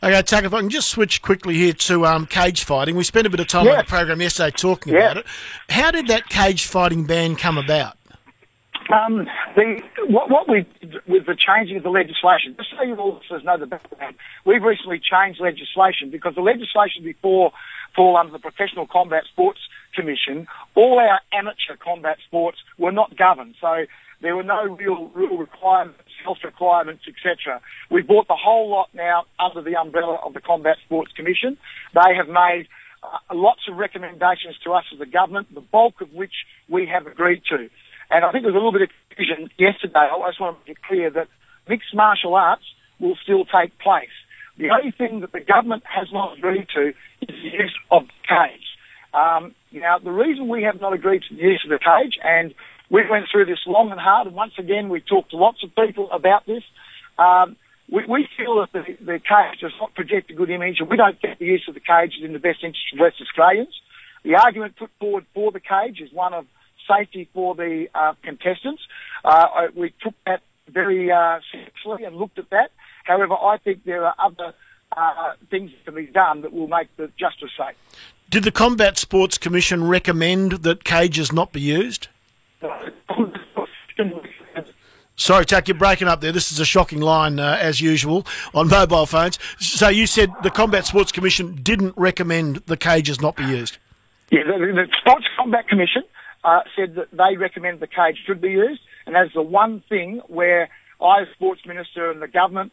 Okay, Tuck, if I can just switch quickly here to cage fighting. We spent a bit of time on the program yesterday talking about it. How did that cage fighting ban come about? What we with the changing of the legislation, just so you all listeners know the background, we've recently changed legislation because the legislation before fall under the Professional Combat Sports Commission. All our amateur combat sports were not governed, so there were no real requirements, health requirements, etc. We brought the whole lot now under the umbrella of the Combat Sports Commission. They have made lots of recommendations to us as the government, the bulk of which we have agreed to. And I think there was a little bit of confusion yesterday. I just want to make it clear that mixed martial arts will still take place. The only thing that the government has not agreed to is the use of the cage. Now, the reason we have not agreed to the use of the cage, and we went through this long and hard, and once again we talked to lots of people about this, we feel that the cage does not project a good image, and we don't think the use of the cage is in the best interest of West Australians. The argument put forward for the cage is one of safety for the contestants. We took that very seriously and looked at that. However, I think there are other things that can be done that will make the justice safe. Did the Combat Sports Commission recommend that cages not be used? Sorry, Tuck, you're breaking up there. This is a shocking line, as usual, on mobile phones. So you said the Combat Sports Commission didn't recommend the cages not be used? Yeah, the Sports Combat Commission said that they recommend the cage should be used, and that's the one thing where I, as Sports Minister, and the government,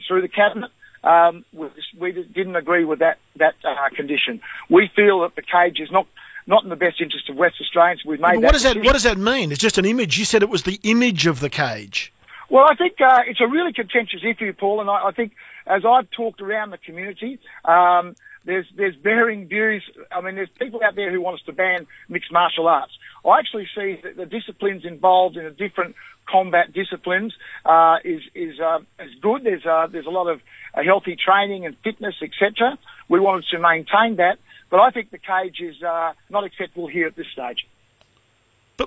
through the Cabinet, we didn't agree with that condition. We feel that the cage is not in the best interest of West Australians. We've made what does that mean? It's just an image. You said it was the image of the cage. Well, I think it's a really contentious issue, Paul, and I think as I've talked around the community, there's varying views. I mean, there's people out there who want us to ban mixed martial arts. I actually see that the disciplines involved in the different combat disciplines is good. There's a lot of healthy training and fitness, etc. We wanted to maintain that, but I think the cage is not acceptable here at this stage.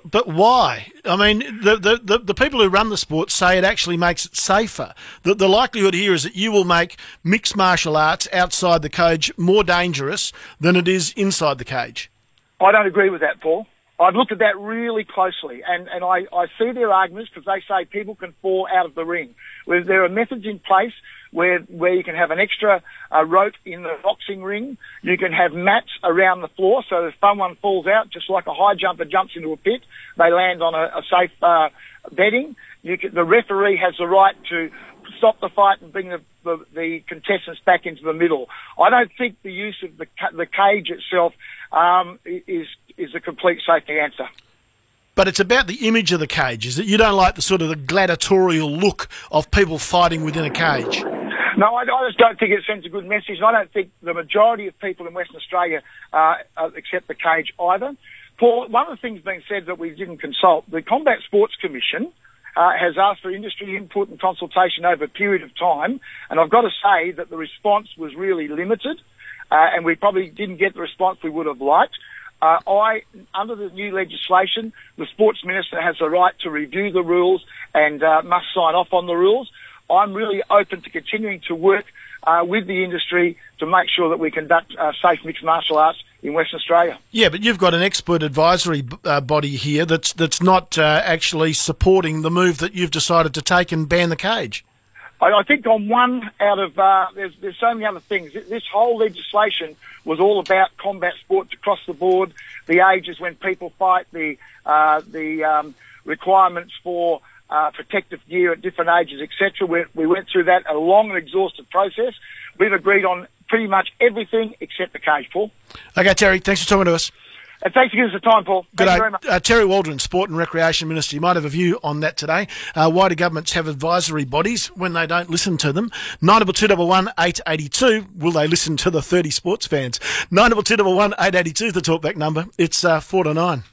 But why? I mean, the people who run the sport say it actually makes it safer. The likelihood here is that you will make mixed martial arts outside the cage more dangerous than it is inside the cage. I don't agree with that, Paul. I've looked at that really closely, and I see their arguments because they say people can fall out of the ring. There are methods in place where you can have an extra rope in the boxing ring. You can have mats around the floor, so if someone falls out, just like a high jumper jumps into a pit, they land on a safe bedding. The referee has the right to stop the fight and bring the contestants back into the middle. I don't think the use of the cage itself is a complete safety answer. But it's about the image of the cage, is it? You don't like the sort of the gladiatorial look of people fighting within a cage? No, I just don't think it sends a good message. And I don't think the majority of people in Western Australia accept the cage either. Paul, one of the things being said that we didn't consult, the Combat Sports Commission has asked for industry input and consultation over a period of time, and I've got to say that the response was really limited, and we probably didn't get the response we would have liked. Under the new legislation, the Sports Minister has the right to review the rules and must sign off on the rules. I'm really open to continuing to work with the industry to make sure that we conduct safe mixed martial arts in Western Australia. Yeah, but you've got an expert advisory body here that's not actually supporting the move that you've decided to take and ban the cage. I think on one out of there's so many other things. This whole legislation was all about combat sports across the board. The ages when people fight, the requirements for protective gear at different ages, etc. We went through that, a long and exhaustive process. We've agreed on pretty much everything except the cage, Paul. Okay, Terry, thanks for talking to us. And thanks for giving us the time, Paul. Thank you very much. Terry Waldron, Sport and Recreation Minister. You might have a view on that today. Why do governments have advisory bodies when they don't listen to them? 9221 882. Will they listen to the 30 sports fans? 9221 882 is the talkback number. It's 4 to 9.